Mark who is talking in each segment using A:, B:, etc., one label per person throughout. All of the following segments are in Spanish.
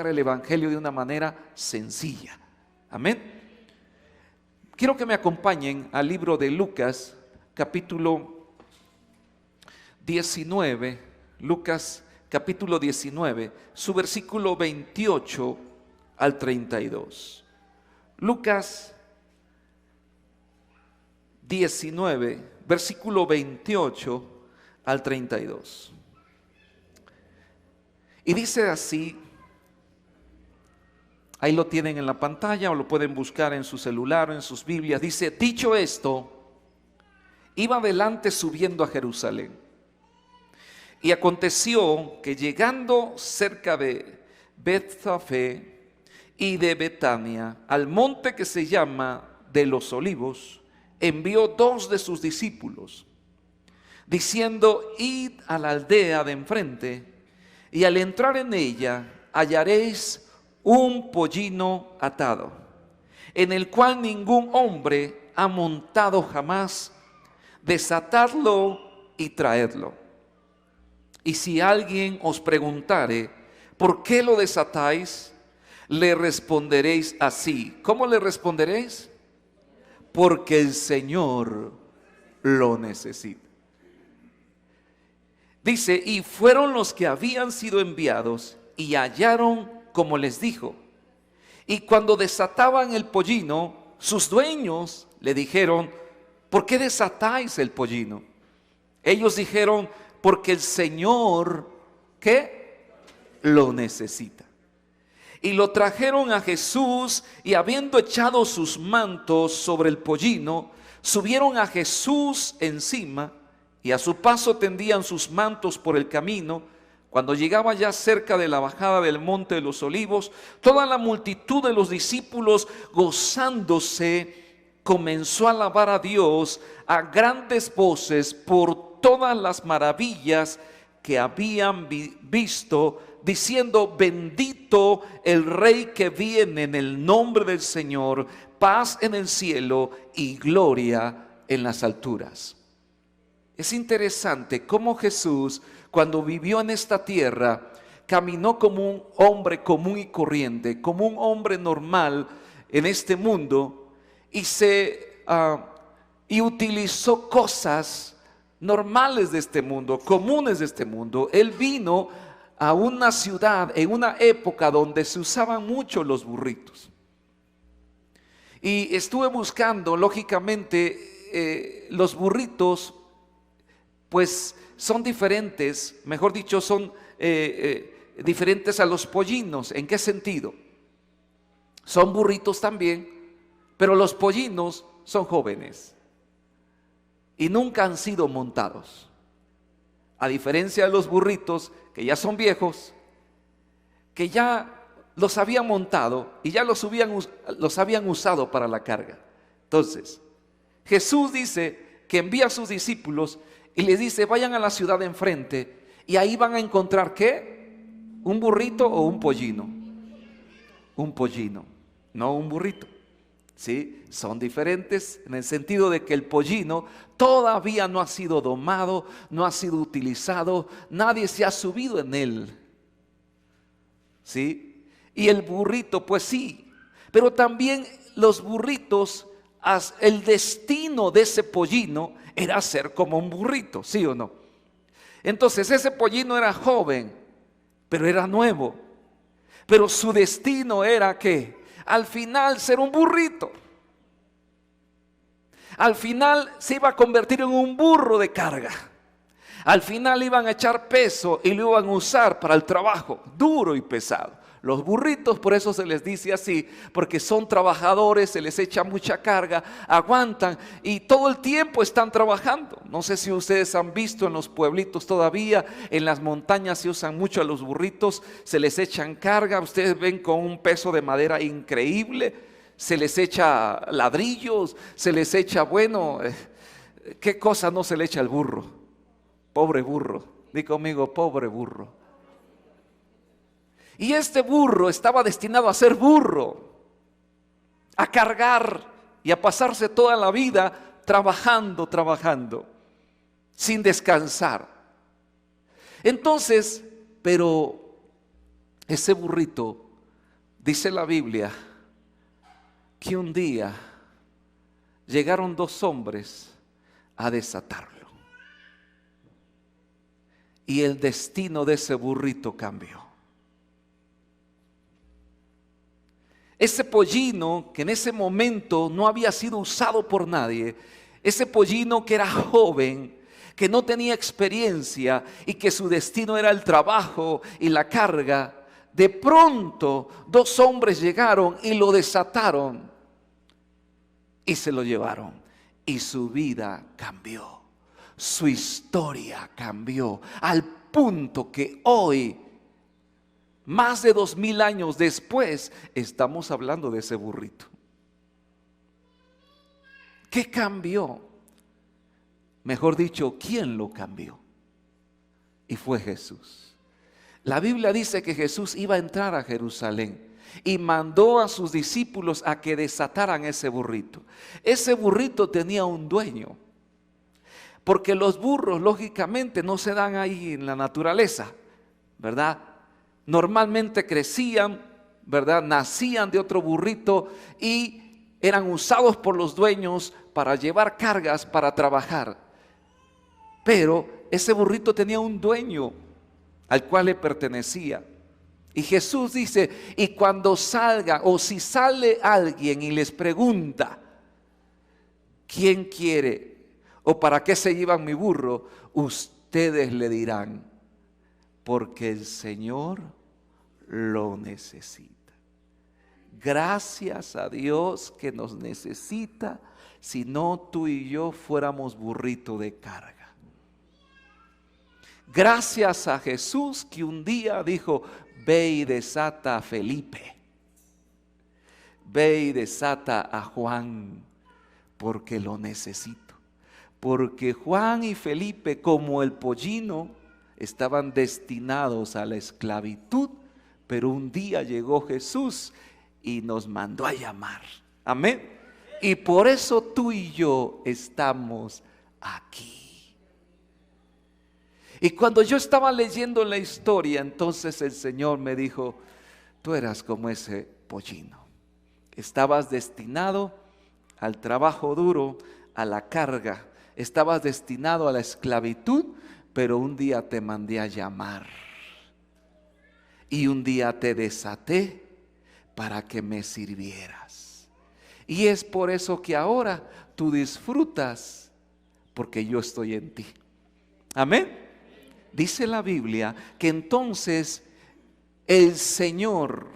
A: predicar el evangelio de una manera sencilla. Amén. Quiero que me acompañen al libro de Lucas, capítulo 19, Lucas capítulo 19, su versículo 28 al 32. Lucas 19, versículo 28 al 32. Y dice así, ahí lo tienen en la pantalla o lo pueden buscar en su celular o en sus Biblias. Dice: dicho esto, iba adelante subiendo a Jerusalén. Y aconteció que llegando cerca de Betfagé y de Betania, al monte que se llama de los Olivos, envió 2 de sus discípulos, diciendo: id a la aldea de enfrente, y al entrar en ella hallaréis un pollino atado, en el cual ningún hombre ha montado jamás. Desatadlo y traedlo. Y si alguien os preguntare: ¿por qué lo desatáis?, le responderéis así. ¿Cómo le responderéis? Porque el Señor lo necesita. Dice: y fueron los que habían sido enviados y hallaron como les dijo. Y cuando desataban el pollino, sus dueños le dijeron: ¿por qué desatáis el pollino? Ellos dijeron: porque el Señor, ¿qué? Lo necesita. Y lo trajeron a Jesús, y habiendo echado sus mantos sobre el pollino, subieron a Jesús encima, y a su paso tendían sus mantos por el camino. Cuando llegaba ya cerca de la bajada del monte de los Olivos, toda la multitud de los discípulos, gozándose, comenzó a alabar a Dios a grandes voces por todas las maravillas que habían visto, diciendo: bendito el Rey que viene en el nombre del Señor, paz en el cielo y gloria en las alturas. Es interesante cómo Jesús, cuando vivió en esta tierra, caminó como un hombre común y corriente, como un hombre normal en este mundo, y utilizó cosas normales de este mundo, comunes de este mundo. Él vino a una ciudad en una época donde se usaban mucho los burritos. Y estuve buscando, lógicamente, los burritos, pues son diferentes, mejor dicho, son diferentes a los pollinos. ¿En qué sentido? Son burritos también, pero los pollinos son jóvenes y nunca han sido montados, a diferencia de los burritos que ya son viejos, que ya los habían montado y ya los habían usado para la carga. Entonces, Jesús dice que envía a sus discípulos y les dice: vayan a la ciudad de enfrente, y ahí van a encontrar, ¿qué? ¿Un burrito o un pollino? Un pollino, no un burrito. ¿Sí? Son diferentes en el sentido de que el pollino todavía no ha sido domado, no ha sido utilizado, nadie se ha subido en él. ¿Sí? Y el burrito, pues sí, pero también los burritos, el destino de ese pollino era ser como un burrito, ¿sí o no? Entonces ese pollino era joven, pero era nuevo, pero su destino era ¿qué? Al final ser un burrito. Al final se iba a convertir en un burro de carga. Al final iban a echar peso y lo iban a usar para el trabajo duro y pesado. Los burritos, por eso se les dice así, porque son trabajadores, se les echa mucha carga, aguantan y todo el tiempo están trabajando. No sé si ustedes han visto en los pueblitos todavía, en las montañas se usan mucho a los burritos, se les echan carga, ustedes ven con un peso de madera increíble, se les echa ladrillos, se les echa, ¿qué cosa no se le echa al burro? Pobre burro, di conmigo, pobre burro. Y este burro estaba destinado a ser burro, a cargar y a pasarse toda la vida trabajando, sin descansar. Entonces, pero ese burrito Dice la Biblia que un día llegaron dos hombres a desatarlo. Y el destino de ese burrito cambió. Ese pollino que en ese momento no había sido usado por nadie, ese pollino que era joven, que no tenía experiencia y que su destino era el trabajo y la carga, de pronto dos hombres llegaron y lo desataron y se lo llevaron. Y su vida cambió, su historia cambió, al punto que hoy, más de 2000 años después, estamos hablando de ese burrito. ¿Qué cambió? Mejor dicho, ¿quién lo cambió? Y fue Jesús. La Biblia dice que Jesús iba a entrar a Jerusalén y mandó a sus discípulos a que desataran ese burrito. Ese burrito tenía un dueño, porque los burros lógicamente no se dan ahí en la naturaleza, ¿verdad? Normalmente crecían, ¿verdad? Nacían de otro burrito y eran usados por los dueños para llevar cargas, para trabajar. Pero ese burrito tenía un dueño al cual le pertenecía. Y Jesús dice, y cuando salga, o si sale alguien y les pregunta, ¿quién quiere o para qué se llevan mi burro? Ustedes le dirán, porque el Señor lo necesita. Gracias a Dios que nos necesita, si no tú y yo fuéramos burrito de carga. Gracias a Jesús que un día dijo, ve y desata a Felipe, ve y desata a Juan, porque lo necesito. Porque Juan y Felipe, como el pollino, estaban destinados a la esclavitud, pero un día llegó Jesús y nos mandó a llamar. Amén. Y por eso tú y yo estamos aquí. Y cuando yo estaba leyendo la historia, entonces el Señor me dijo, tú eras como ese pollino. Estabas destinado al trabajo duro, a la carga. Estabas destinado a la esclavitud, pero un día te mandé a llamar. Y un día te desaté para que me sirvieras. Y es por eso que ahora tú disfrutas, porque yo estoy en ti. Amén. Dice la Biblia que entonces el Señor,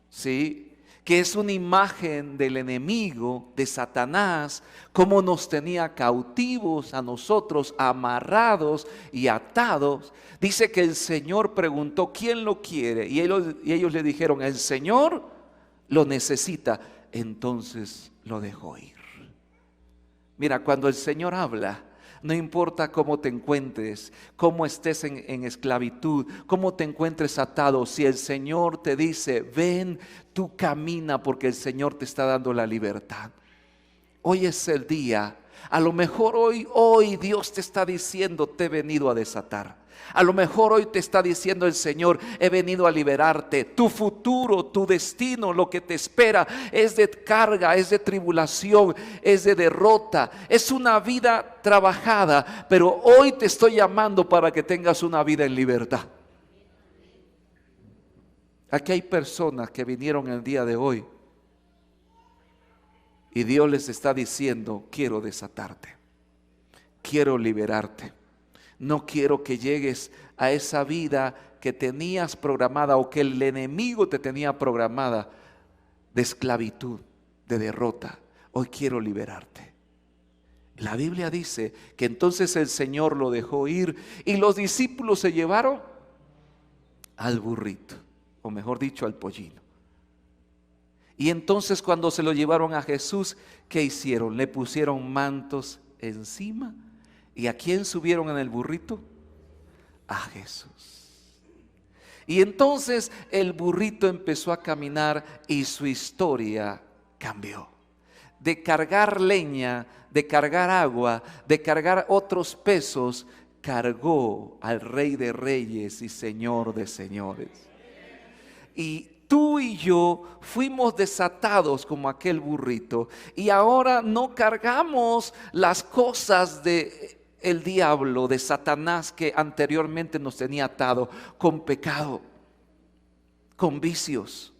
A: ¿sí?, que es una imagen del enemigo, de Satanás, como nos tenía cautivos a nosotros, amarrados y atados. Dice que el Señor preguntó, ¿quién lo quiere? Y ellos le dijeron, el Señor lo necesita. Entonces lo dejó ir. Mira, cuando el Señor habla, no importa cómo te encuentres, cómo estés en esclavitud, cómo te encuentres atado, si el Señor te dice, ven, tú camina, porque el Señor te está dando la libertad. Hoy es el día. A lo mejor hoy Dios te está diciendo, te he venido a desatar. A lo mejor hoy te está diciendo el Señor, he venido a liberarte. Tu futuro, tu destino, lo que te espera es de carga, es de tribulación, es de derrota. Es una vida trabajada, pero hoy te estoy llamando para que tengas una vida en libertad. Aquí hay personas que vinieron el día de hoy y Dios les está diciendo, quiero desatarte, quiero liberarte. No quiero que llegues a esa vida que tenías programada o que el enemigo te tenía programada de esclavitud, de derrota. Hoy quiero liberarte. La Biblia dice que entonces el Señor lo dejó ir y los discípulos se llevaron al burrito, o mejor dicho, al pollino. Y entonces cuando se lo llevaron a Jesús, ¿qué hicieron? Le pusieron mantos encima. ¿Y a quién subieron en el burrito? A Jesús. Y entonces el burrito empezó a caminar y su historia cambió. De cargar leña, de cargar agua, de cargar otros pesos, cargó al Rey de Reyes y Señor de Señores. Y tú y yo fuimos desatados como aquel burrito y ahora no cargamos las cosas de el diablo, de Satanás, que anteriormente nos tenía atado con pecado, con vicios,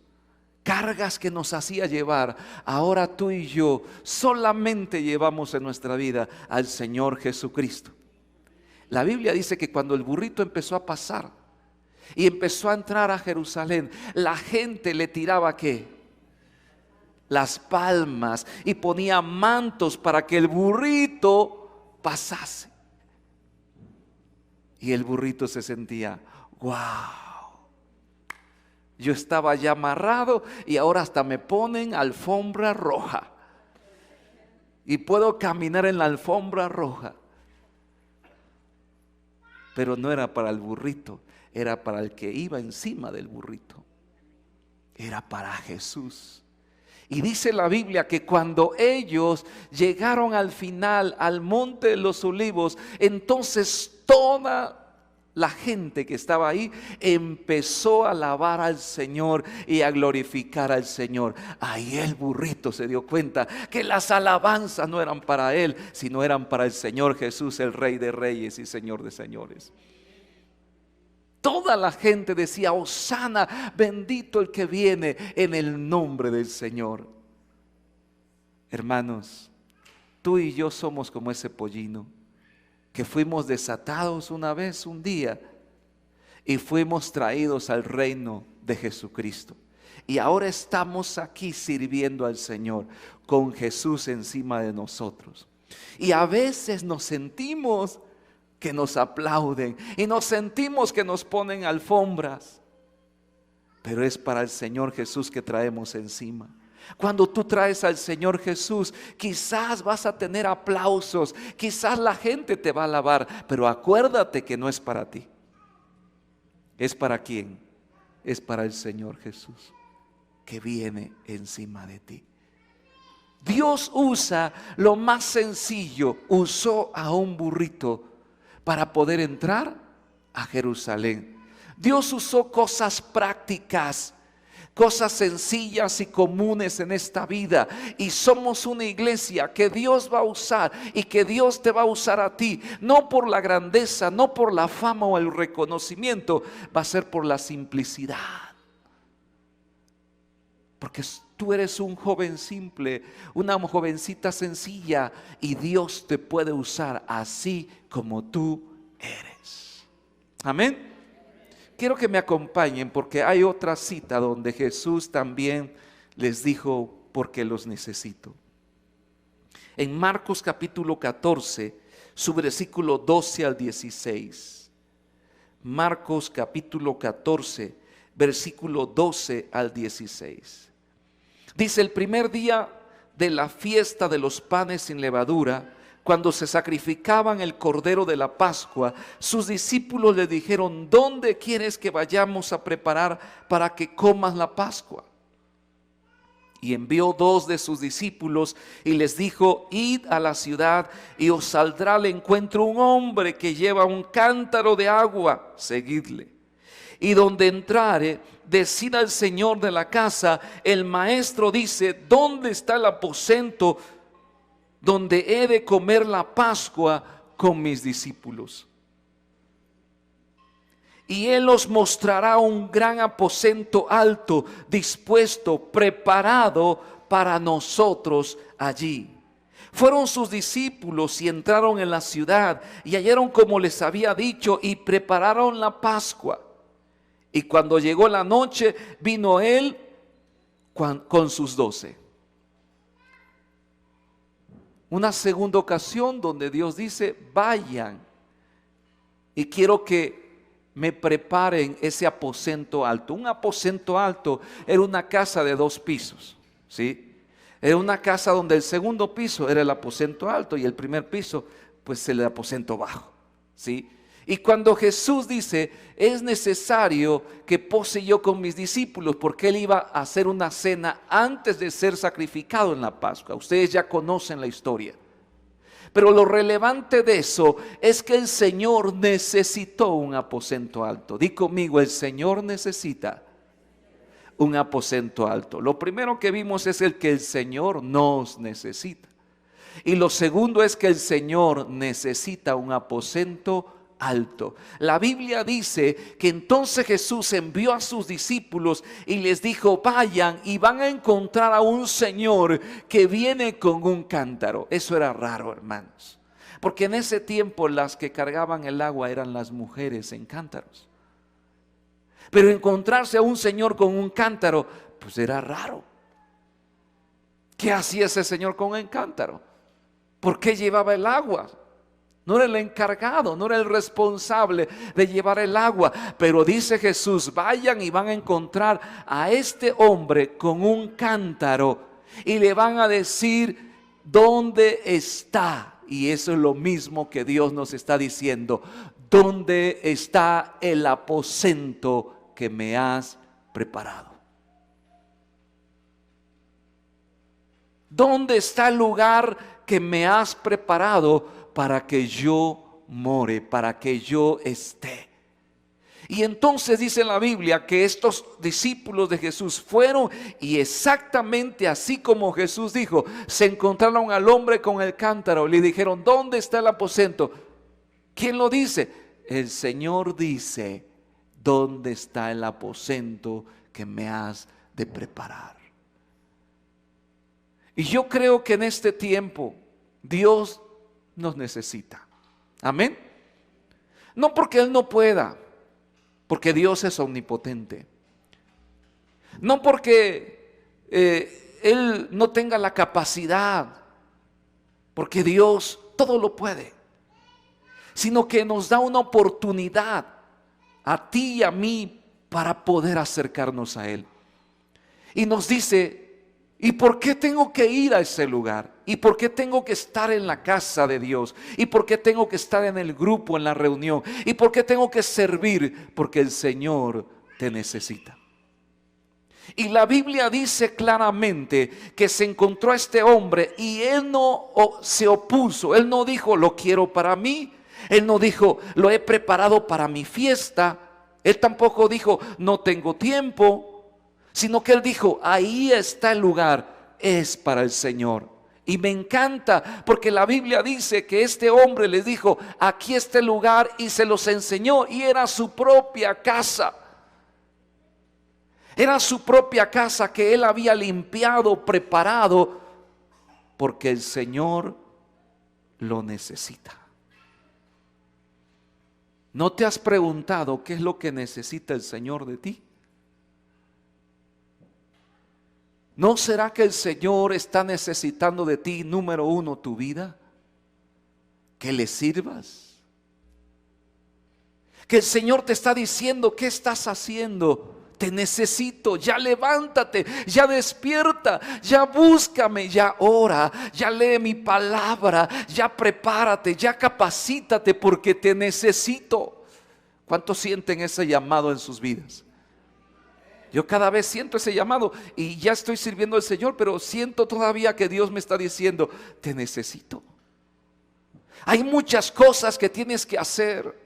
A: cargas que nos hacía llevar. Ahora tú y yo solamente llevamos en nuestra vida al Señor Jesucristo. La Biblia dice que cuando el burrito empezó a pasar y empezó a entrar a Jerusalén, la gente le tiraba ¿qué? Las palmas, y ponía mantos para que el burrito pasase. Y el burrito se sentía, wow, yo estaba ya amarrado y ahora hasta me ponen alfombra roja. Y puedo caminar en la alfombra roja. Pero no era para el burrito, era para el que iba encima del burrito. Era para Jesús. Y dice la Biblia que cuando ellos llegaron al final, al monte de los olivos, entonces toda la gente que estaba ahí empezó a alabar al Señor y a glorificar al Señor. Ahí el burrito se dio cuenta que las alabanzas no eran para él, sino eran para el Señor Jesús, el Rey de Reyes y Señor de Señores. Toda la gente decía, Hosana, bendito el que viene en el nombre del Señor. Hermanos, tú y yo somos como ese pollino que fuimos desatados una vez, un día, y fuimos traídos al reino de Jesucristo. Y ahora estamos aquí sirviendo al Señor con Jesús encima de nosotros. Y a veces nos sentimos que nos aplauden y nos sentimos que nos ponen alfombras, pero es para el Señor Jesús que traemos encima. Cuando tú traes al Señor Jesús, quizás vas a tener aplausos, quizás la gente te va a alabar, pero acuérdate que no es para ti. ¿Es para quién? Es para el Señor Jesús que viene encima de ti. Dios usa lo más sencillo, usó a un burrito para poder entrar a Jerusalén. Dios usó cosas prácticas, cosas sencillas y comunes en esta vida, y somos una iglesia que Dios va a usar y que Dios te va a usar a ti, no por la grandeza, no por la fama o el reconocimiento, va a ser por la simplicidad. Porque tú eres un joven simple, una jovencita sencilla, y Dios te puede usar así como tú eres. Amén. Quiero que me acompañen porque hay otra cita donde Jesús también les dijo, porque los necesito. En Marcos capítulo 14, su versículo 12 al 16. Marcos capítulo 14, versículo 12 al 16. Dice: el primer día de la fiesta de los panes sin levadura, cuando se sacrificaban el cordero de la Pascua, sus discípulos le dijeron: ¿dónde quieres que vayamos a preparar para que comas la Pascua? Y envió 2 de sus discípulos y les dijo: id a la ciudad y os saldrá al encuentro un hombre que lleva un cántaro de agua, seguidle. Y donde entrare, decid al señor de la casa: el maestro dice, ¿dónde está el aposento donde he de comer la Pascua con mis discípulos? Y él os mostrará un gran aposento alto, dispuesto, preparado para nosotros allí. Fueron sus discípulos y entraron en la ciudad y hallaron como les había dicho y prepararon la Pascua. Y cuando llegó la noche, vino él con sus 12. Una segunda ocasión donde Dios dice: vayan y quiero que me preparen ese aposento alto. Un aposento alto era una casa de 2 pisos, ¿sí? Era una casa donde el segundo piso era el aposento alto y el primer piso pues el aposento bajo, ¿sí? Y cuando Jesús dice: es necesario que pose yo con mis discípulos, porque él iba a hacer una cena antes de ser sacrificado en la Pascua. Ustedes ya conocen la historia. Pero lo relevante de eso es que el Señor necesitó un aposento alto. Di conmigo: el Señor necesita un aposento alto. Lo primero que vimos es el que el Señor nos necesita. Y lo segundo es que el Señor necesita un aposento alto. La Biblia dice que entonces Jesús envió a sus discípulos y les dijo: vayan y van a encontrar a un señor que viene con un cántaro. Eso era raro, hermanos, porque en ese tiempo las que cargaban el agua eran las mujeres en cántaros. Pero encontrarse a un señor con un cántaro, pues era raro. ¿Qué hacía ese señor con un cántaro? ¿Por qué llevaba el agua? No era el encargado, no era el responsable de llevar el agua. Pero dice Jesús: vayan y van a encontrar a este hombre con un cántaro y le van a decir dónde está. Y eso es lo mismo que Dios nos está diciendo: ¿dónde está el aposento que me has preparado? ¿Dónde está el lugar que me has preparado para que yo more, para que yo esté? Y entonces dice la Biblia que estos discípulos de Jesús fueron y exactamente así como Jesús dijo, se encontraron al hombre con el cántaro. Le dijeron: ¿dónde está el aposento? ¿Quién lo dice? El Señor dice: ¿dónde está el aposento que me has de preparar? Y yo creo que en este tiempo Dios nos necesita. Amén. No porque Él no pueda, porque Dios es omnipotente. No porque Él no tenga la capacidad, porque Dios todo lo puede, sino que nos da una oportunidad a ti y a mí para poder acercarnos a Él. Y nos dice: ¿y por qué tengo que ir a ese lugar? ¿Y por qué tengo que estar en la casa de Dios? ¿Y por qué tengo que estar en el grupo, en la reunión? ¿Y por qué tengo que servir? Porque el Señor te necesita. Y la Biblia dice claramente que se encontró a este hombre y él no se opuso. Él no dijo: lo quiero para mí. Él no dijo: lo he preparado para mi fiesta. Él tampoco dijo: no tengo tiempo. Sino que él dijo: ahí está el lugar, es para el Señor. Y me encanta porque la Biblia dice que este hombre les dijo: aquí está el lugar, y se los enseñó. Y era su propia casa. Era su propia casa que él había limpiado, preparado, porque el Señor lo necesita. ¿No te has preguntado qué es lo que necesita el Señor de ti? ¿No será que el Señor está necesitando de ti, número uno, tu vida? Que le sirvas. Que el Señor te está diciendo: ¿qué estás haciendo? Te necesito, ya levántate, ya despierta, ya búscame, ya ora, ya lee mi palabra, ya prepárate, ya capacítate, porque te necesito. ¿Cuántos sienten ese llamado en sus vidas? Yo cada vez siento ese llamado y ya estoy sirviendo al Señor, pero siento todavía que Dios me está diciendo: te necesito. Hay muchas cosas que tienes que hacer.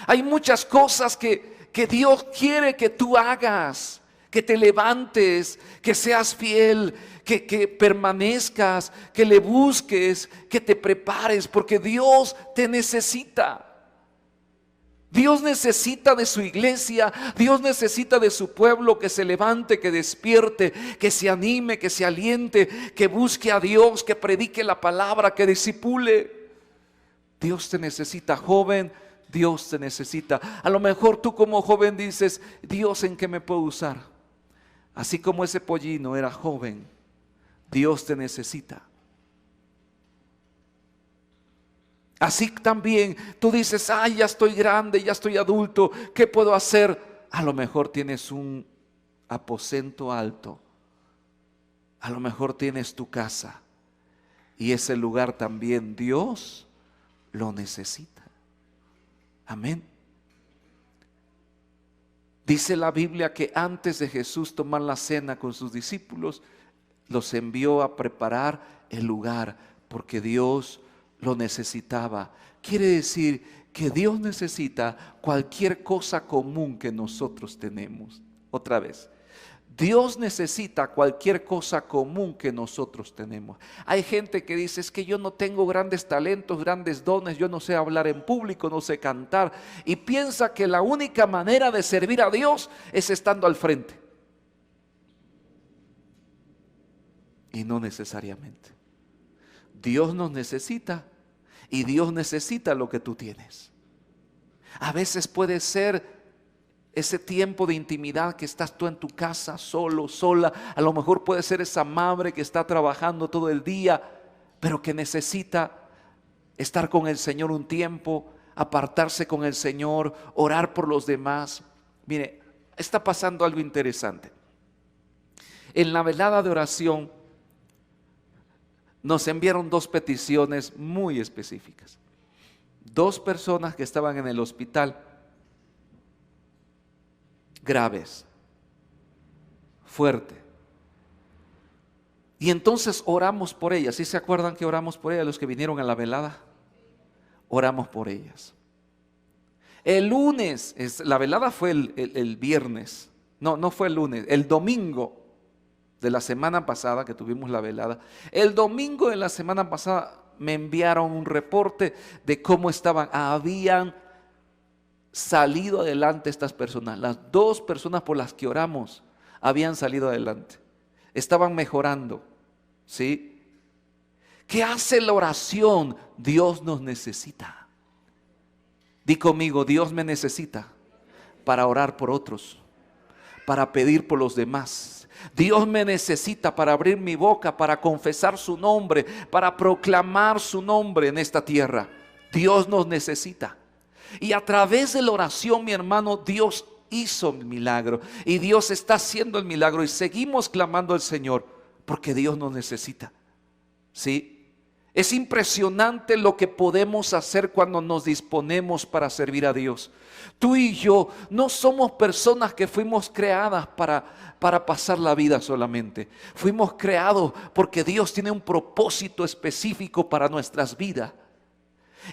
A: Hay muchas cosas que Dios quiere que tú hagas, que te levantes, que seas fiel, que permanezcas, que le busques, que te prepares, porque Dios te necesita. Dios necesita de su iglesia, Dios necesita de su pueblo que se levante, que despierte, que se anime, que se aliente, que busque a Dios, que predique la palabra, que discipule. Dios te necesita, joven, Dios te necesita. A lo mejor tú como joven dices: Dios, ¿en qué me puedo usar? Así como ese pollino era joven, Dios te necesita. Así también tú dices: ay, ya estoy grande, ya estoy adulto, ¿qué puedo hacer? A lo mejor tienes un aposento alto. A lo mejor tienes tu casa. Y ese lugar también Dios lo necesita. Amén. Dice la Biblia que antes de Jesús tomar la cena con sus discípulos, los envió a preparar el lugar, porque Dios lo necesitaba. Quiere decir que Dios necesita cualquier cosa común que nosotros tenemos. Otra vez, Dios necesita cualquier cosa común que nosotros tenemos. Hay gente que dice, es que yo no tengo grandes talentos, grandes dones, yo no sé hablar en público, no sé cantar, y piensa que la única manera de servir a Dios es estando al frente. Y no necesariamente. Dios nos necesita y Dios necesita lo que tú tienes. A veces puede ser ese tiempo de intimidad que estás tú en tu casa solo, sola. A lo mejor puede ser esa madre que está trabajando todo el día, pero que necesita estar con el Señor un tiempo, apartarse con el Señor, orar por los demás. Mire, está pasando algo interesante. En la velada de oración nos enviaron 2 peticiones muy específicas. 2 personas que estaban en el hospital, graves, fuerte. Y entonces oramos por ellas. ¿Sí se acuerdan que oramos por ellas los que vinieron a la velada? Oramos por ellas. El lunes, la velada fue el viernes. No fue el lunes, el domingo de la semana pasada que tuvimos la velada. El domingo de la semana pasada me enviaron un reporte de cómo estaban. Habían salido adelante estas personas. Las 2 personas por las que oramos habían salido adelante. Estaban mejorando. ¿Sí? ¿Qué hace la oración? Dios nos necesita. Di conmigo, Dios me necesita para orar por otros, para pedir por los demás. Dios me necesita para abrir mi boca, para confesar su nombre, para proclamar su nombre en esta tierra. Dios nos necesita. Y a través de la oración, mi hermano, Dios hizo el milagro. Y Dios está haciendo el milagro. Y seguimos clamando al Señor porque Dios nos necesita. ¿Sí? Es impresionante lo que podemos hacer cuando nos disponemos para servir a Dios. Tú y yo no somos personas que fuimos creadas para pasar la vida solamente. Fuimos creados porque Dios tiene un propósito específico para nuestras vidas.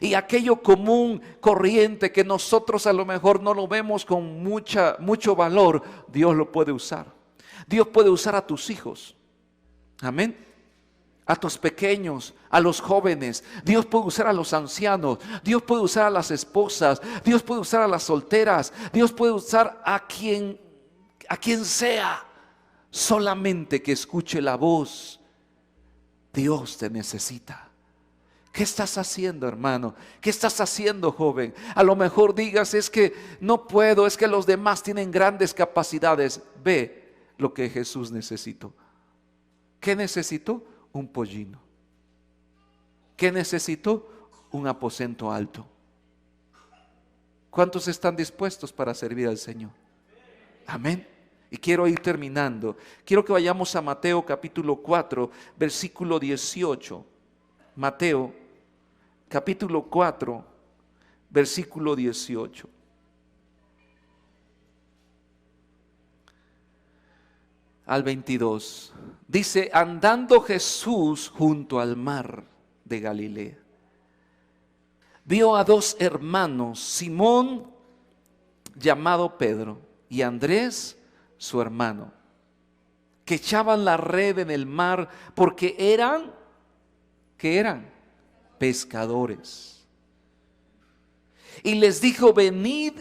A: Y aquello común, corriente, que nosotros a lo mejor no lo vemos con mucho valor, Dios lo puede usar. Dios puede usar a tus hijos. Amén. A tus pequeños, a los jóvenes. Dios puede usar a los ancianos. Dios puede usar a las esposas. Dios puede usar a las solteras. Dios puede usar a quien sea. Solamente que escuche la voz. Dios te necesita. ¿Qué estás haciendo, hermano? ¿Qué estás haciendo, joven? A lo mejor digas, es que no puedo, es que los demás tienen grandes capacidades. Ve lo que Jesús necesitó. ¿Qué necesitó? Un pollino. ¿Qué necesitó? Un aposento alto. ¿Cuántos están dispuestos para servir al Señor? Amén. Y quiero ir terminando. Quiero que vayamos a Mateo capítulo 4, versículo 18. Mateo capítulo 4, versículo 18. Al 22. Dice, andando Jesús junto al mar de Galilea, vio a 2 hermanos, Simón, llamado Pedro, y Andrés, su hermano, que echaban la red en el mar porque eran, ¿qué eran? Pescadores. Y les dijo, venid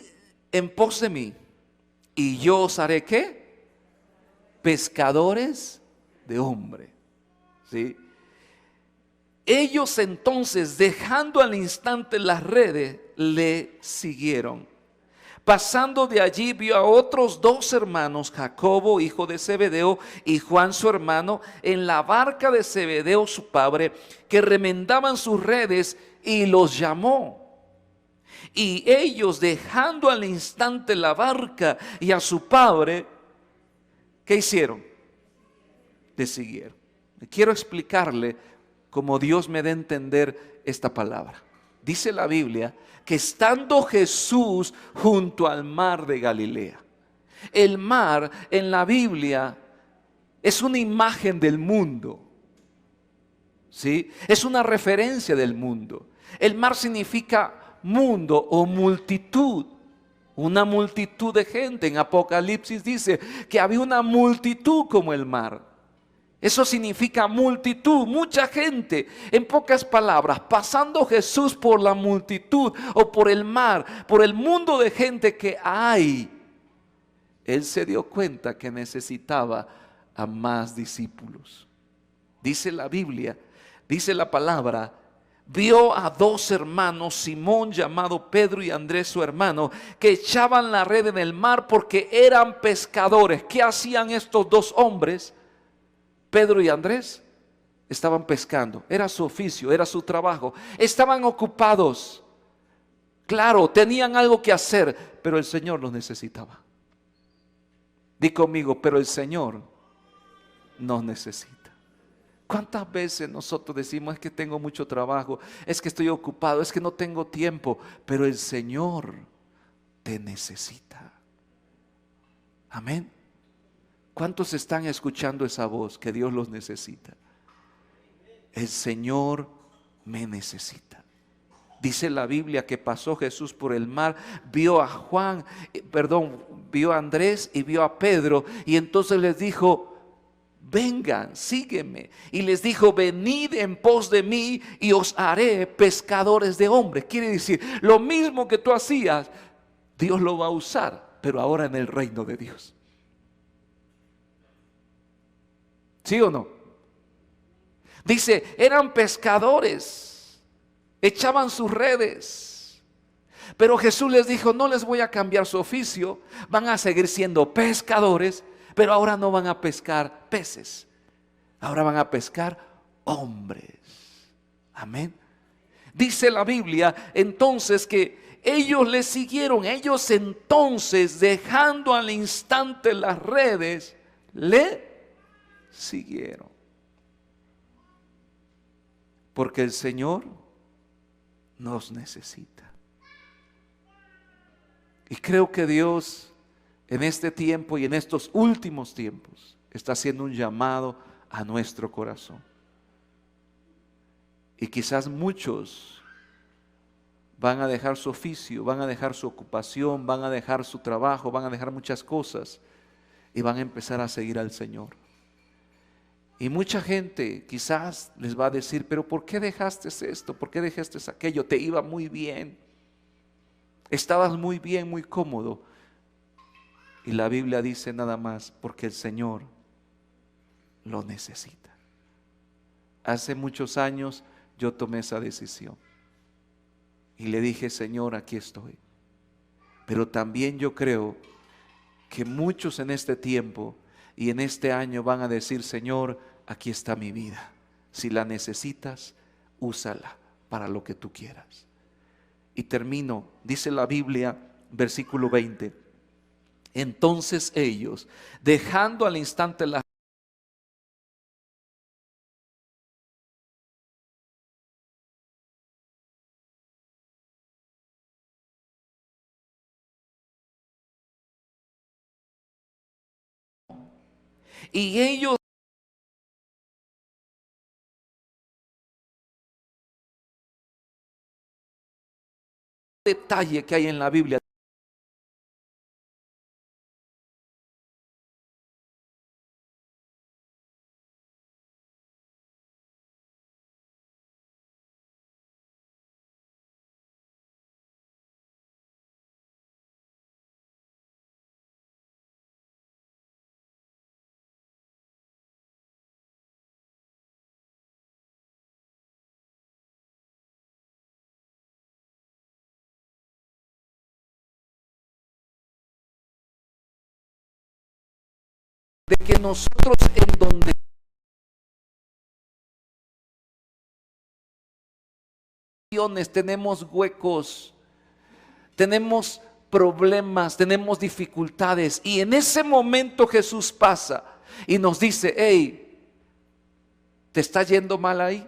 A: en pos de mí, y yo os haré, ¿qué? Pescadores de hombre. ¿Sí? Ellos entonces, dejando al instante las redes, le siguieron. Pasando de allí, vio a otros 2 hermanos, Jacobo, hijo de Zebedeo, y Juan, su hermano, en la barca de Zebedeo, su padre, que remendaban sus redes, y los llamó. Y ellos, dejando al instante la barca y a su padre, ¿qué hicieron? Le siguieron. Quiero explicarle cómo Dios me da a entender esta palabra. Dice la Biblia que estando Jesús junto al mar de Galilea. El mar en la Biblia es una imagen del mundo. ¿Sí? Es una referencia del mundo. El mar significa mundo o multitud, Una multitud de gente. En Apocalipsis dice que había una multitud como el mar. Eso significa multitud, mucha gente. En pocas palabras, pasando Jesús por la multitud o por el mar, por el mundo de gente que hay, Él se dio cuenta que necesitaba a más discípulos. Dice la Biblia, dice la palabra, vio a dos hermanos, Simón llamado Pedro y Andrés su hermano, que echaban la red en el mar porque eran pescadores. ¿Qué hacían estos dos hombres? Pedro y Andrés estaban pescando, era su oficio, era su trabajo, estaban ocupados. Claro, tenían algo que hacer, pero el Señor los necesitaba. Di conmigo, pero el Señor nos necesita. ¿Cuántas veces nosotros decimos, es que tengo mucho trabajo, es que estoy ocupado, es que no tengo tiempo? Pero el Señor te necesita. Amén. ¿Cuántos están escuchando esa voz que Dios los necesita? El Señor me necesita. Dice la Biblia que pasó Jesús por el mar, vio a vio a Andrés y vio a Pedro, y entonces les dijo, vengan, sígueme. Y les dijo, venid en pos de mí y os haré pescadores de hombres. Quiere decir, lo mismo que tú hacías, Dios lo va a usar, pero ahora en el reino de Dios. ¿Sí o no? Dice, eran pescadores, echaban sus redes. Pero Jesús les dijo, no les voy a cambiar su oficio, van a seguir siendo pescadores, pero ahora no van a pescar peces, ahora van a pescar hombres. Amén. Dice la Biblia entonces que ellos le siguieron. Ellos entonces, dejando al instante las redes, le siguieron. Porque el Señor nos necesita. Y creo que Dios en este tiempo y en estos últimos tiempos está haciendo un llamado a nuestro corazón. Y quizás muchos van a dejar su oficio, van a dejar su ocupación, van a dejar su trabajo, van a dejar muchas cosas y van a empezar a seguir al Señor. Y mucha gente quizás les va a decir, pero ¿por qué dejaste esto? ¿Por qué dejaste aquello? Te iba muy bien, estabas muy bien, muy cómodo. Y la Biblia dice nada más, porque el Señor lo necesita. Hace muchos años yo tomé esa decisión y le dije, Señor, aquí estoy. Pero también yo creo que muchos en este tiempo y en este año van a decir, Señor, aquí está mi vida. Si la necesitas, úsala para lo que tú quieras. Y termino, dice la Biblia, versículo 20. Entonces ellos, dejando al instante la y ellos detalle que hay en la Biblia. De que nosotros en donde tenemos huecos, tenemos problemas, tenemos dificultades, y en ese momento Jesús pasa y nos dice, hey, ¿te está yendo mal ahí?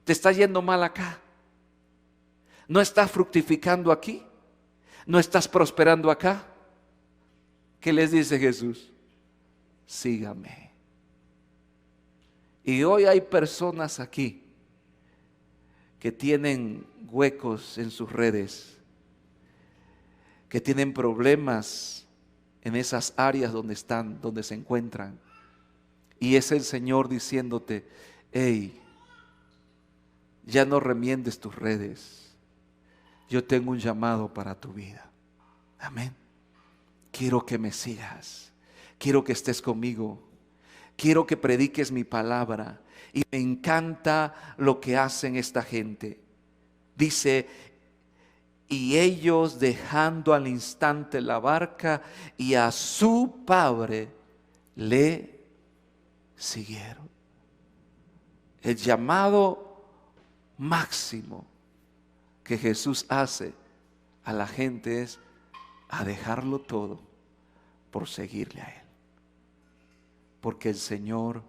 A: ¿Te está yendo mal acá? ¿No estás fructificando aquí? ¿No estás prosperando acá? ¿Qué les dice Jesús? Sígame. Y hoy hay personas aquí que tienen huecos en sus redes, que tienen problemas en esas áreas donde están, donde se encuentran. Y es el Señor diciéndote: hey, ya no remiendes tus redes. Yo tengo un llamado para tu vida. Amén. Quiero que me sigas. Quiero que estés conmigo. Quiero que prediques mi palabra. Y me encanta lo que hacen esta gente. Dice: y ellos, dejando al instante la barca y a su padre, le siguieron. El llamado máximo que Jesús hace a la gente es a dejarlo todo por seguirle a Él. Porque el Señor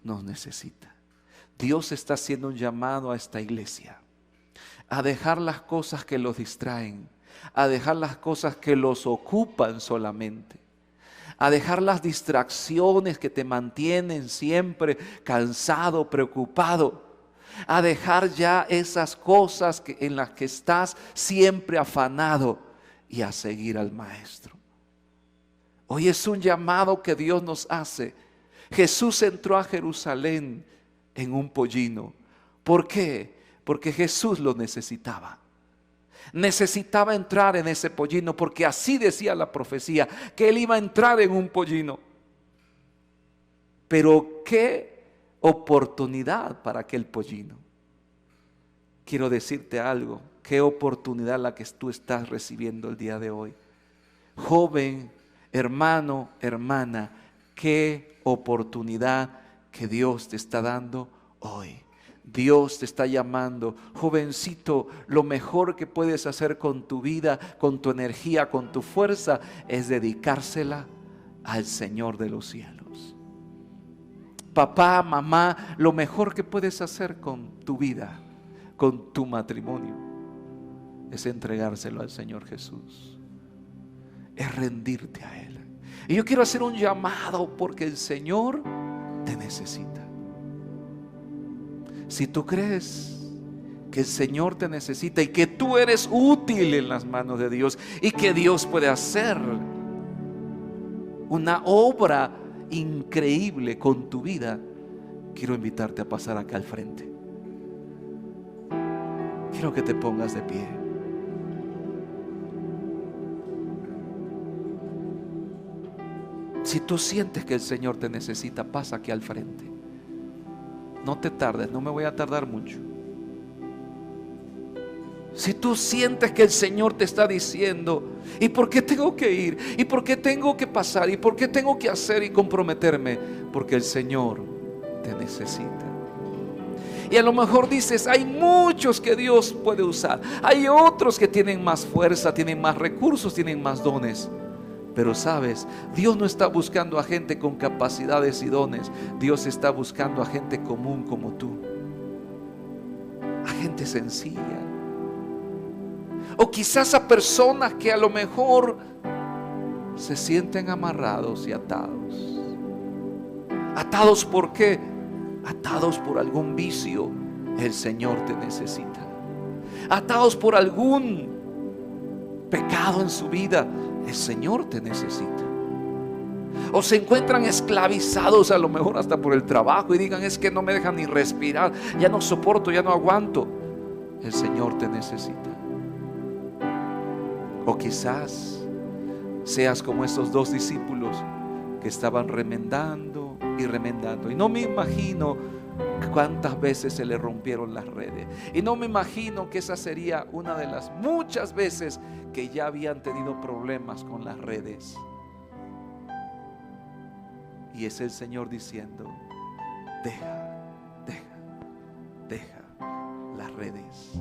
A: nos necesita. Dios está haciendo un llamado a esta iglesia a dejar las cosas que los distraen, a dejar las cosas que los ocupan solamente, a dejar las distracciones que te mantienen siempre cansado, preocupado, a dejar ya esas cosas en las que estás siempre afanado y a seguir al Maestro. Hoy es un llamado que Dios nos hace. Jesús entró a Jerusalén en un pollino. ¿Por qué? Porque Jesús lo necesitaba. Necesitaba entrar en ese pollino, porque así decía la profecía, que Él iba a entrar en un pollino. Pero qué oportunidad para aquel pollino. Quiero decirte algo, qué oportunidad la que tú estás recibiendo el día de hoy. Joven, hermano, hermana, qué oportunidad que Dios te está dando hoy. Dios te está llamando. Jovencito, lo mejor que puedes hacer con tu vida, con tu energía, con tu fuerza, es dedicársela al Señor de los cielos. Papá, mamá, lo mejor que puedes hacer con tu vida, con tu matrimonio, es entregárselo al Señor Jesús. Es rendirte a Él. Y yo quiero hacer un llamado porque el Señor te necesita. Si tú crees que el Señor te necesita y que tú eres útil en las manos de Dios y que Dios puede hacer una obra increíble con tu vida, quiero invitarte a pasar acá al frente. Quiero que te pongas de pie. Si tú sientes que el Señor te necesita, pasa aquí al frente. No te tardes, no me voy a tardar mucho. Si tú sientes que el Señor te está diciendo: ¿y por qué tengo que ir? ¿Y por qué tengo que pasar? ¿Y por qué tengo que hacer y comprometerme? Porque el Señor te necesita. Y a lo mejor dices: hay muchos que Dios puede usar. Hay otros que tienen más fuerza, tienen más recursos, tienen más dones. Pero sabes, Dios no está buscando a gente con capacidades y dones. Dios está buscando a gente común como tú, a gente sencilla, o quizás a personas que a lo mejor se sienten amarrados y atados. ¿Atados por qué? Atados por algún vicio. El Señor te necesita. Atados por algún pecado en su vida. El Señor te necesita. O se encuentran esclavizados a lo mejor hasta por el trabajo y digan: es que no me dejan ni respirar, ya no soporto, ya no aguanto. El Señor te necesita. O quizás seas como esos dos discípulos que estaban remendando y remendando. Y no me imagino cuántas veces se le rompieron las redes. Y no me imagino que esa sería una de las muchas veces que ya habían tenido problemas con las redes. Y es el Señor diciendo: deja las redes,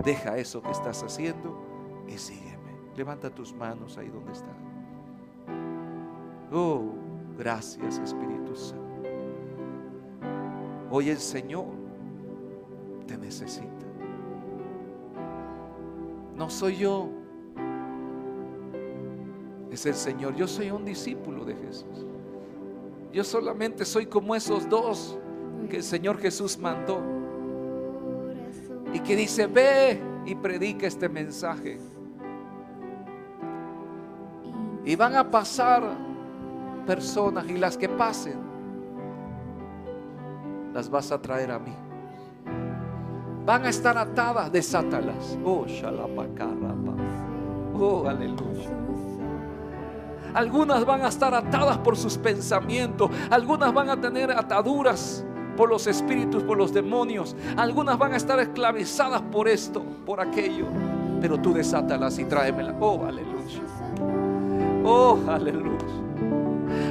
A: deja eso que estás haciendo y sígueme. Levanta tus manos ahí donde están. Oh, gracias Espíritu Santo. Hoy el Señor te necesita. No soy yo, es el Señor. Yo soy un discípulo de Jesús. Yo solamente soy como esos dos que el Señor Jesús mandó y que dice: ve y predica este mensaje. Y van a pasar personas, y las que pasen las vas a traer a mí. Van a estar atadas, desátalas. Oh, shalapacarapa. Oh, aleluya. Algunas van a estar atadas por sus pensamientos. Algunas van a tener ataduras por los espíritus, por los demonios. Algunas van a estar esclavizadas por esto, por aquello. Pero tú desátalas y tráemelas. Oh, aleluya. Oh, aleluya.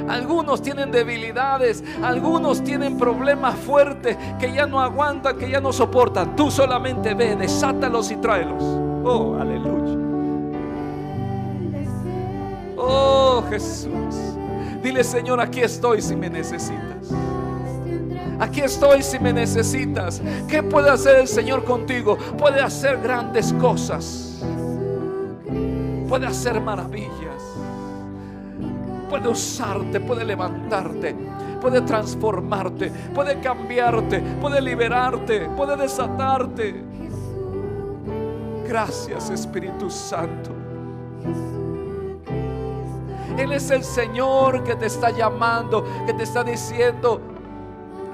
A: Algunos tienen debilidades, algunos tienen problemas fuertes que ya no aguantan, que ya no soportan. Tú solamente ve, desátalos y tráelos. Oh, aleluya. Oh, Jesús. Dile: Señor, aquí estoy si me necesitas. Aquí estoy si me necesitas. ¿Qué puede hacer el Señor contigo? Puede hacer grandes cosas. Puede hacer maravillas. Puede usarte, puede levantarte, puede transformarte, puede cambiarte, puede liberarte, puede desatarte. Gracias, Espíritu Santo. Él es el Señor que te está llamando, que te está diciendo: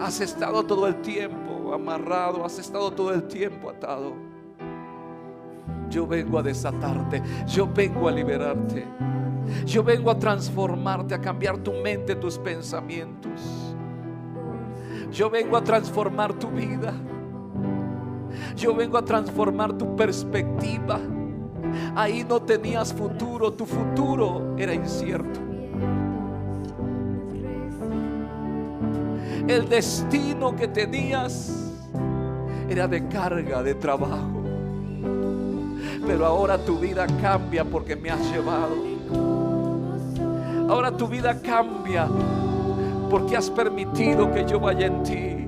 A: has estado todo el tiempo amarrado, has estado todo el tiempo atado. Yo vengo a desatarte, yo vengo a liberarte. Yo vengo a transformarte, a cambiar tu mente, tus pensamientos. Yo vengo a transformar tu vida. Yo vengo a transformar tu perspectiva. Ahí no tenías futuro, tu futuro era incierto. El destino que tenías era de carga, de trabajo. Pero ahora tu vida cambia porque me has llevado. Ahora tu vida cambia porque has permitido que yo vaya en ti.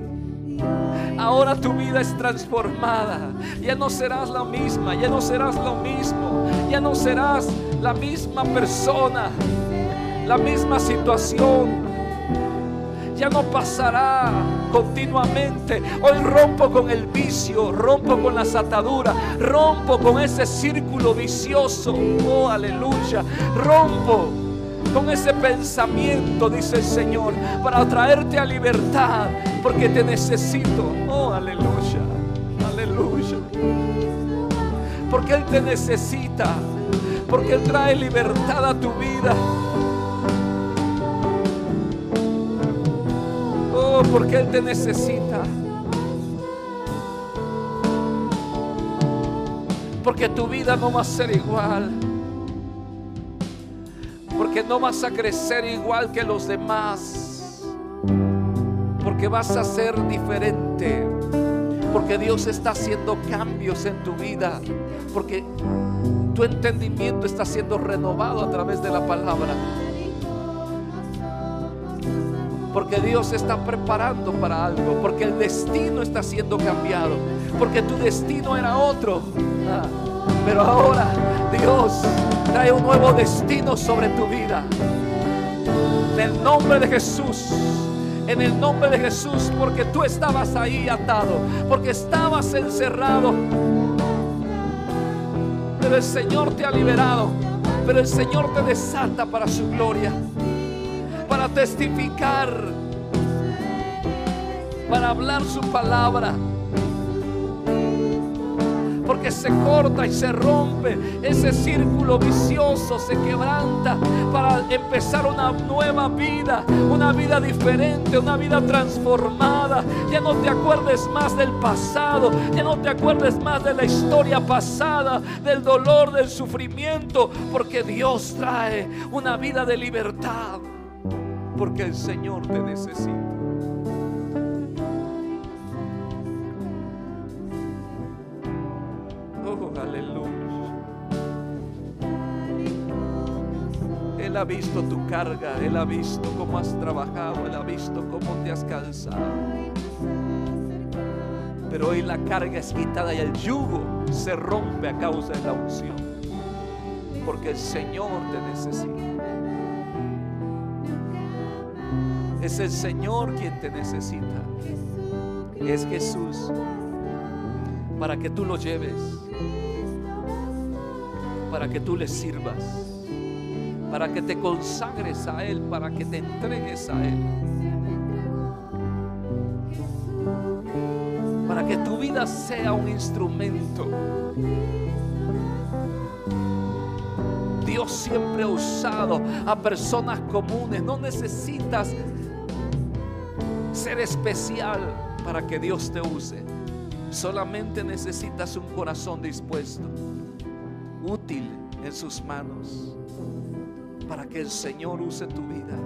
A: Ahora tu vida es transformada. Ya no serás la misma, ya no serás lo mismo, ya no serás la misma persona, la misma situación. Ya no pasará continuamente. Hoy rompo con el vicio, rompo con las ataduras, rompo con ese círculo vicioso. Oh, aleluya. Rompo con ese pensamiento, dice el Señor, para traerte a libertad, porque te necesito. Oh, aleluya, aleluya. Porque Él te necesita, porque Él trae libertad a tu vida. Oh, porque Él te necesita. Porque tu vida no va a ser igual. Porque no vas a crecer igual que los demás. Porque vas a ser diferente. Porque Dios está haciendo cambios en tu vida. Porque tu entendimiento está siendo renovado a través de la palabra. Porque Dios se está preparando para algo. Porque el destino está siendo cambiado. Porque tu destino era otro. Pero ahora Dios trae un nuevo destino sobre tu vida. En el nombre de Jesús. En el nombre de Jesús. Porque tú estabas ahí atado. Porque estabas encerrado. Pero el Señor te ha liberado. Pero el Señor te desata para su gloria. Para testificar. Para hablar su palabra. Porque se corta y se rompe ese círculo vicioso, se quebranta para empezar una nueva vida, una vida diferente, una vida transformada. Ya no te acuerdes más del pasado, ya no te acuerdes más de la historia pasada, del dolor, del sufrimiento, porque Dios trae una vida de libertad, porque el Señor te necesita. Aleluya. Él ha visto tu carga, Él ha visto cómo has trabajado, Él ha visto cómo te has cansado. Pero hoy la carga es quitada y el yugo se rompe a causa de la unción. Porque el Señor te necesita. Es el Señor quien te necesita. Es Jesús. Para que tú lo lleves, para que tú le sirvas, para que te consagres a Él, para que te entregues a Él, para que tu vida sea un instrumento. Dios siempre ha usado a personas comunes. No necesitas ser especial para que Dios te use. Solamente necesitas un corazón dispuesto, útil en sus manos, para que el Señor use tu vida.